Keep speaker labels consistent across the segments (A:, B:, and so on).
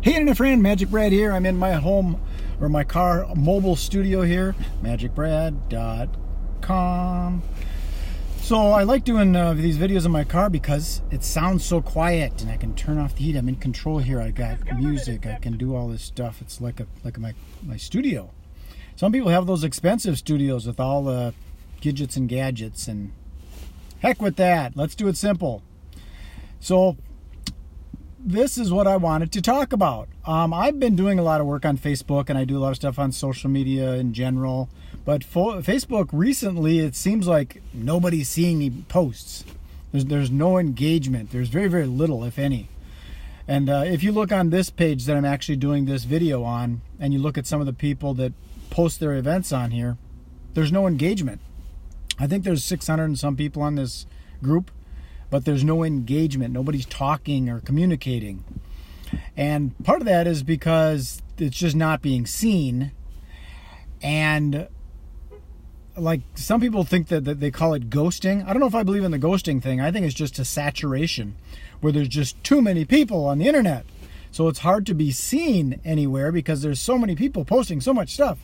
A: Hey internet friend, Magic Brad here. I'm in my home or my car mobile studio here, magicbrad.com. So I like doing these videos in my car because it sounds so quiet and I can turn off the heat. I'm in control here. I got music. I can do all this stuff. It's like my studio. Some people have those expensive studios with all the gadgets and gadgets, and heck with that. Let's do it simple. So this is what I wanted to talk about. I've been doing a lot of work on Facebook, and I do a lot of stuff on social media in general. But Facebook recently, it seems like nobody's seeing me posts. There's no engagement. There's very, very little, if any. And if you look on this page that I'm actually doing this video on, and you look at some of the people that post their events on here, there's no engagement. I think there's 600 and some people on this group, but there's no engagement. Nobody's talking or communicating. And part of that is because it's just not being seen. And like some people think that they call it ghosting. I don't know if I believe in the ghosting thing. I think it's just a saturation where there's just too many people on the internet. So it's hard to be seen anywhere because there's so many people posting so much stuff.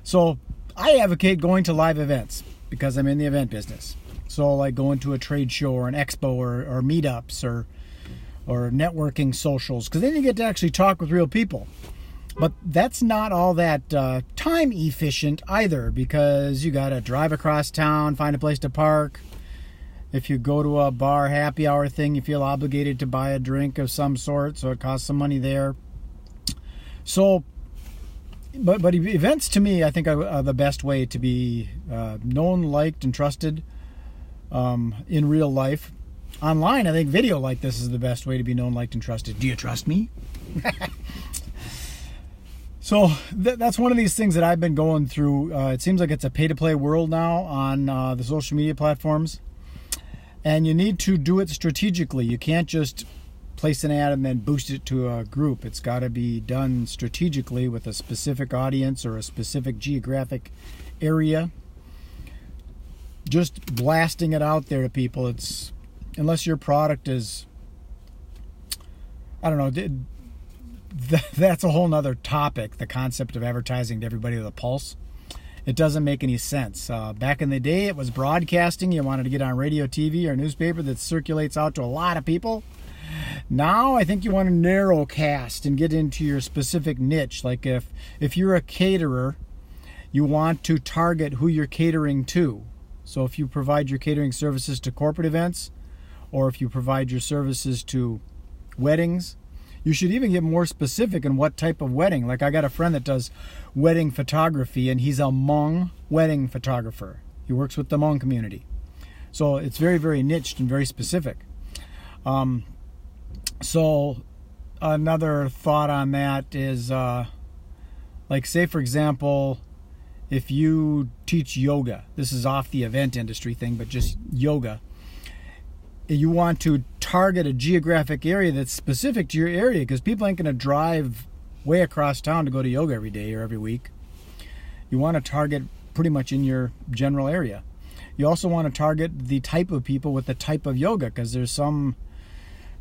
A: So I advocate going to live events because I'm in the event business. So like going to a trade show or an expo or meetups or networking socials, because then you get to actually talk with real people. But that's not all that time efficient either, because you got to drive across town, find a place to park. If you go to a bar happy hour thing, you feel obligated to buy a drink of some sort, so it costs some money there. So, but events to me, I think are the best way to be known, liked, and trusted in real life. Online, I think video like this is the best way to be known, liked, and trusted. Do you trust me? So that's one of these things that I've been going through. It seems like it's a pay-to-play world now on the social media platforms. And you need to do it strategically. You can't just place an ad and then boost it to a group. It's got to be done strategically with a specific audience or a specific geographic area. Just blasting it out there to people, it's unless your product is, I don't know, that's a whole nother topic, the concept of advertising to everybody with a pulse. It doesn't make any sense. Back in the day, it was broadcasting. You wanted to get on radio, TV, or newspaper that circulates out to a lot of people. Now, I think you want to narrowcast and get into your specific niche. Like if you're a caterer, you want to target who you're catering to. So if you provide your catering services to corporate events, or if you provide your services to weddings, you should even get more specific in what type of wedding. Like I got a friend that does wedding photography, and he's a Hmong wedding photographer. He works with the Hmong community. So it's very, very niched and very specific. So another thought on that is, like say for example, if you teach yoga, this is off the event industry thing, but just yoga, you want to target a geographic area that's specific to your area, because people ain't going to drive way across town to go to yoga every day or every week. You want to target pretty much in your general area. You also want to target the type of people with the type of yoga, because there's some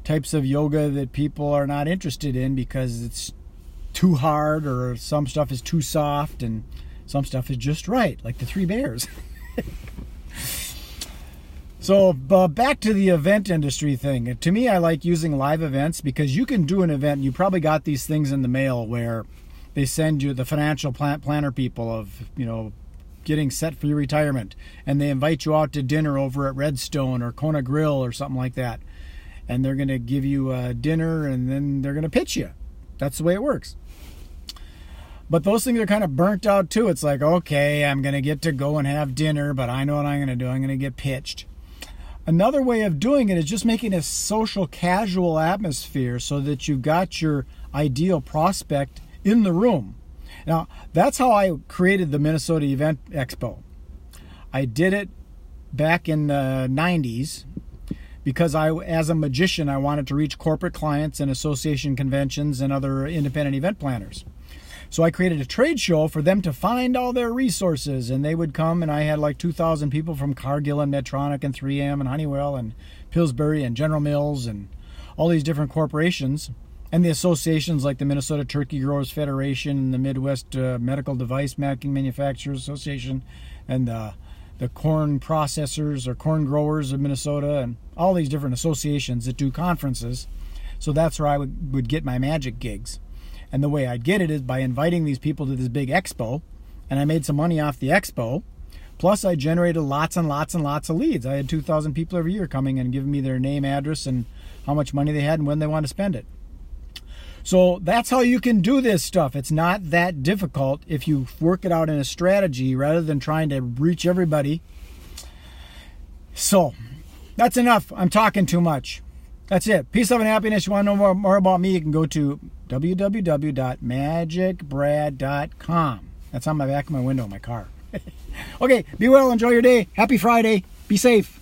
A: types of yoga that people are not interested in because it's too hard, or some stuff is too soft, and some stuff is just right, like the Three Bears. So back to the event industry thing. To me, I like using live events because you can do an event. You probably got these things in the mail where they send you the financial planner people of, getting set for your retirement. And they invite you out to dinner over at Redstone or Kona Grill or something like that. And they're going to give you a dinner, and then they're going to pitch you. That's the way it works. But those things are kind of burnt out too. It's like, okay, I'm going to get to go and have dinner, but I know what I'm going to do. I'm going to get pitched. Another way of doing it is just making a social, casual atmosphere so that you've got your ideal prospect in the room. Now, that's how I created the Minnesota Event Expo. I did it back in the 90s because as a magician, I wanted to reach corporate clients and association conventions and other independent event planners. So I created a trade show for them to find all their resources, and they would come, and I had like 2,000 people from Cargill and Medtronic and 3M and Honeywell and Pillsbury and General Mills and all these different corporations And the associations like the Minnesota Turkey Growers Federation and the Midwest Medical Device Manufacturers Association and the corn processors or corn growers of Minnesota and all these different associations that do conferences. So that's where I would get my magic gigs. And the way I'd get it is by inviting these people to this big expo, and I made some money off the expo. Plus, I generated lots and lots and lots of leads. I had 2,000 people every year coming and giving me their name, address, and how much money they had and when they want to spend it. So that's how you can do this stuff. It's not that difficult if you work it out in a strategy rather than trying to reach everybody. So that's enough. I'm talking too much. That's it. Peace, love, and happiness. You want to know more about me, you can go to www.magicbrad.com. That's on my back of my window in my car. Okay, be well. Enjoy your day. Happy Friday. Be safe.